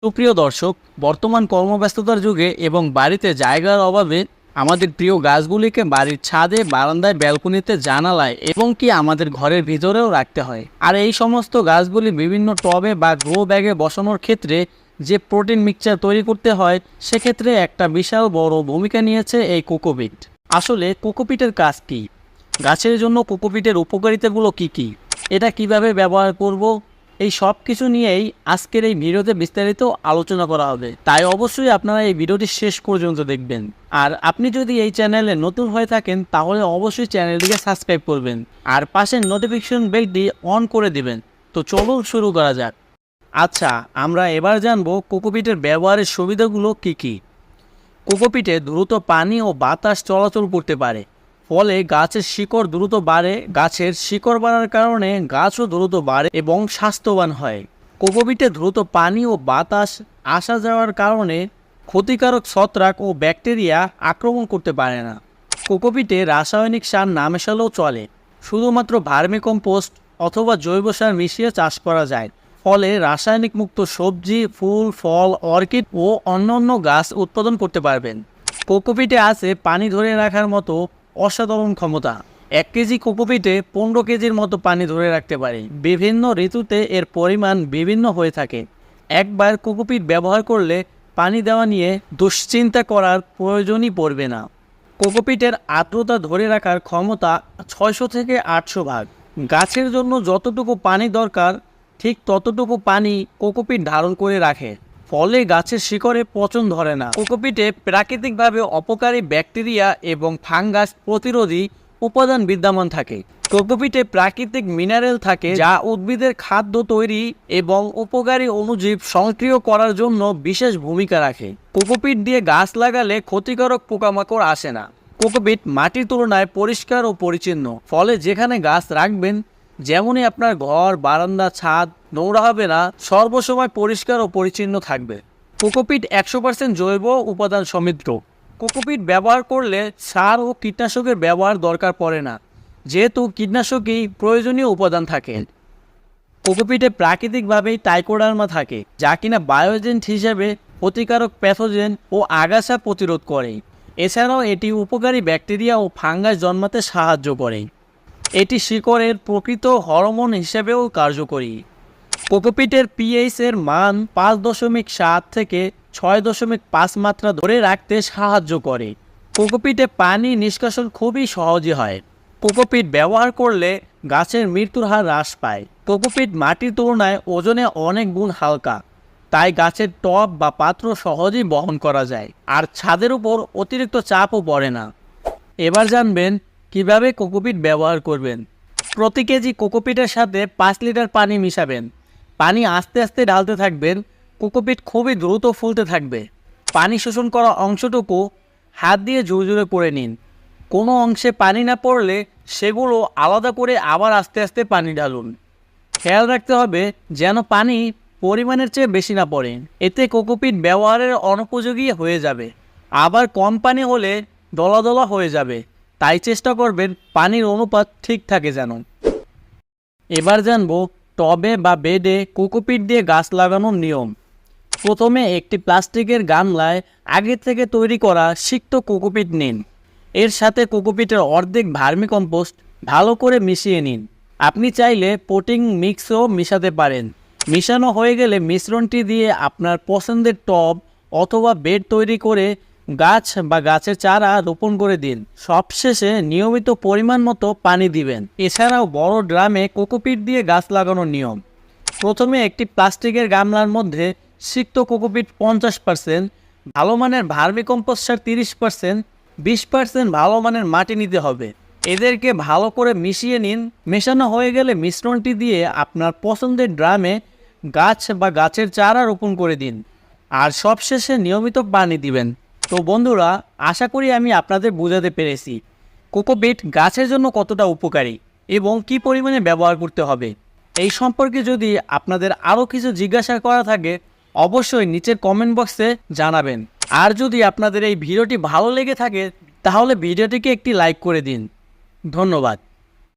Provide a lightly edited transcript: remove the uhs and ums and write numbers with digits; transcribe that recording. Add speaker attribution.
Speaker 1: সুপ্রিয় দর্শক, বর্তমান কর্মব্যস্ততার যুগে এবং বাড়িতে জায়গার অভাবে আমাদের প্রিয় গাছগুলিকে বাড়ির ছাদে, বারান্দায়, ব্যালকনিতে, জানালায় এবং কি আমাদের ঘরের ভিতরেও রাখতে হয়। আর এই সমস্ত গাছগুলি বিভিন্ন টবে বা গ্রো ব্যাগে বসানোর ক্ষেত্রে যে প্রোটিন মিক্সচার তৈরি করতে হয়, সেক্ষেত্রে একটা বিশাল বড় ভূমিকা নিয়েছে এই কোকোপিট। আসলে কোকোপিটের কাজ কী? গাছের জন্য কোকোপিটের উপকারিতাগুলো কি কি? এটা কিভাবে ব্যবহার করব? এই সব কিছু নিয়েই আজকের এই ভিডিওতে বিস্তারিত আলোচনা করা হবে। তাই অবশ্যই আপনারা এই ভিডিওটি শেষ পর্যন্ত দেখবেন। আর আপনি যদি এই চ্যানেলে নতুন হয়ে থাকেন তাহলে অবশ্যই চ্যানেলটিকে সাবস্ক্রাইব করবেন আর পাশের নোটিফিকেশন বেলটি অন করে দিবেন। তো চলুন শুরু করা যাক। আচ্ছা, আমরা এবার জানবো কোকোপিটের ব্যবহারের সুবিধাগুলো কি কি। কোকোপিটে দ্রুত পানি ও বাতাস চলাচল করতে পারে, ফলে গাছের শিকড় দ্রুত বাড়ে। গাছের শিকড় বাড়ার কারণে গাছও দ্রুত বাড়ে এবং স্বাস্থ্যবান হয়। কোকোপিটে দ্রুত পানি ও বাতাস আসা যাওয়ার কারণে ক্ষতিকারক ছত্রাক ও ব্যাকটেরিয়া আক্রমণ করতে পারে না। কোকোপিটে রাসায়নিক সার না মেশালেও চলে, শুধুমাত্র ভার্মিকম্পোস্ট অথবা জৈব সার মিশিয়ে চাষ করা যায়। ফলে রাসায়নিক মুক্ত সবজি, ফুল, ফল, অর্কিড ও অন্যান্য গাছ উৎপাদন করতে পারবেন। কোকোপিটে আছে পানি ধরে রাখার মতো অসাধারণ ক্ষমতা। 1 কেজি কোকোপিটে 15 কেজির মতো পানি ধরে রাখতে পারে। বিভিন্ন ঋতুতে এর পরিমাণ বিভিন্ন হয়ে থাকে। একবার কোকোপিট ব্যবহার করলে পানি দেওয়া নিয়ে দুশ্চিন্তা করার প্রয়োজনই পড়বে না। কোকোপিটের আর্দ্রতা ধরে রাখার ক্ষমতা 600 থেকে 800 ভাগ। গাছের জন্য যতটুকু পানি দরকার ঠিক ততটুকু পানি কোকোপিট ধারণ করে রাখে, ফলে গাছের শিকড়ে পচন ধরে না। কোকোপিটে প্রাকৃতিকভাবে অপকারী ব্যাকটেরিয়া এবং ফাঙ্গাস প্রতিরোধী উপাদান বিদ্যমান থাকে। কোকোপিটে প্রাকৃতিক মিনারেল থাকে যা উদ্ভিদের খাদ্য তৈরি এবং উপকারী অণুজীব সক্রিয় করার জন্য বিশেষ ভূমিকা রাখে। কোকোপিট দিয়ে গাছ লাগালে ক্ষতিকারক পোকামাকড় আসে না। কোকোপিট মাটির তুলনায় পরিষ্কার ও পরিচ্ছন্ন, ফলে যেখানে গাছ রাখবেন, যেমনই আপনার ঘর, বারান্দা, ছাদ, নোংরা হবে না, সর্বসময় পরিষ্কার ও পরিচ্ছন্ন থাকবে। কোকোপিট 100% জৈব উপাদান সমৃদ্ধ। কোকোপিট ব্যবহার করলে সার ও কীটনাশকের ব্যবহার দরকার পড়ে না, যেহেতু কীটনাশকেই প্রয়োজনীয় উপাদান থাকে। কোকোপিটে প্রাকৃতিকভাবেই ট্রাইকোডার্মা থাকে, যা কিনা বায়োএজেন্ট হিসেবে ক্ষতিকারক প্যাথোজেন ও আগাছা প্রতিরোধ করে। এছাড়াও এটি উপকারী ব্যাকটেরিয়া ও ফাঙ্গাস জন্মাতে সাহায্য করে। এটি শিকড়ের প্রকৃত হরমোন হিসেবেও কার্যকরী। কোকোপিটের পিএইচ এর মান 5.7 থেকে 6.5 মাত্রা ধরে রাখতে সাহায্য করে। কোকোপিটে পানি নিষ্কাশন খুবই সহজে হয়। কোকোপিট ব্যবহার করলে গাছের মৃত্যুর হার হ্রাস পায়। কোকোপিট মাটির তুলনায় ওজনে অনেক গুণ হালকা, তাই গাছের টব বা পাত্র সহজেই বহন করা যায়, আর ছাদের উপর অতিরিক্ত চাপও পড়ে না। এবার জানবেন কিভাবে কোকোপিট ব্যবহার করবেন। প্রতি কেজি কোকোপিটের সাথে 5 লিটার পানি মিশাবেন। পানি আস্তে আস্তে ঢালতে থাকবেন। কোকোপিট খুবই দ্রুত ফুলতে থাকবে। পানি শোষণ করা অংশটুকু হাত দিয়ে জোরে করে নিন। কোনো অংশে পানি না পড়লে সেগুলো আলাদা করে আবার আস্তে আস্তে পানি ঢালুন। খেয়াল রাখতে হবে যেন পানি পরিমাণের চেয়ে বেশি না পড়ে, এতে কোকোপিট ব্যবহারের অনুপযোগী হয়ে যাবে। আবার কম পানি হলে দলা দলা হয়ে যাবে, তাই চেষ্টা করবেন পানির অনুপাত ঠিক থাকে যেন। এবার জানবো টবে বা বেডে কোকোপিট দিয়ে গাছ লাগানোর নিয়ম। প্রথমে একটি প্লাস্টিকের গামলায় আগে থেকে তৈরি করা সিক্ত কোকোপিট নিন। এর সাথে কোকোপিটের অর্ধেক ভার্মিকম্পোস্ট ভালো করে মিশিয়ে নিন। আপনি চাইলে পটিং মিক্সও মিশাতে পারেন। মিশানো হয়ে গেলে মিশ্রণটি দিয়ে আপনার পছন্দের টব অথবা বেড তৈরি করে গাছ বা গাছের চারা রোপণ করে দিন। সবশেষে নিয়মিত পরিমাণ মতো পানি দিবেন। এছাড়াও বড় ড্রামে কোকোপিট দিয়ে গাছ লাগানোর নিয়ম। প্রথমে একটি প্লাস্টিকের গামলার মধ্যে সিক্ত কোকোপিট 50%, ভালো মানের ভার্মিকম্পোস্ট সার 30%, 20% ভালো মানের মাটি নিতে হবে। এদেরকে ভালো করে মিশিয়ে নিন। মেশানো হয়ে গেলে মিশ্রণটি দিয়ে আপনার পছন্দের ড্রামে গাছ বা গাছের চারা রোপণ করে দিন, আর সবশেষে নিয়মিত পানি দিবেন। তো বন্ধুরা, আশা করি আমি আপনাদের বোঝাতে পেরেছি কোকোপিট গাছের জন্য কতটা উপকারী এবং কি পরিমাণে ব্যবহার করতে হবে। এই সম্পর্কে যদি আপনাদের আরও কিছু জিজ্ঞাসা করা থাকে অবশ্যই নিচের কমেন্ট বক্সে জানাবেন। আর যদি আপনাদের এই ভিডিওটি ভালো লেগে থাকে তাহলে ভিডিওটিকে একটি লাইক করে দিন। ধন্যবাদ।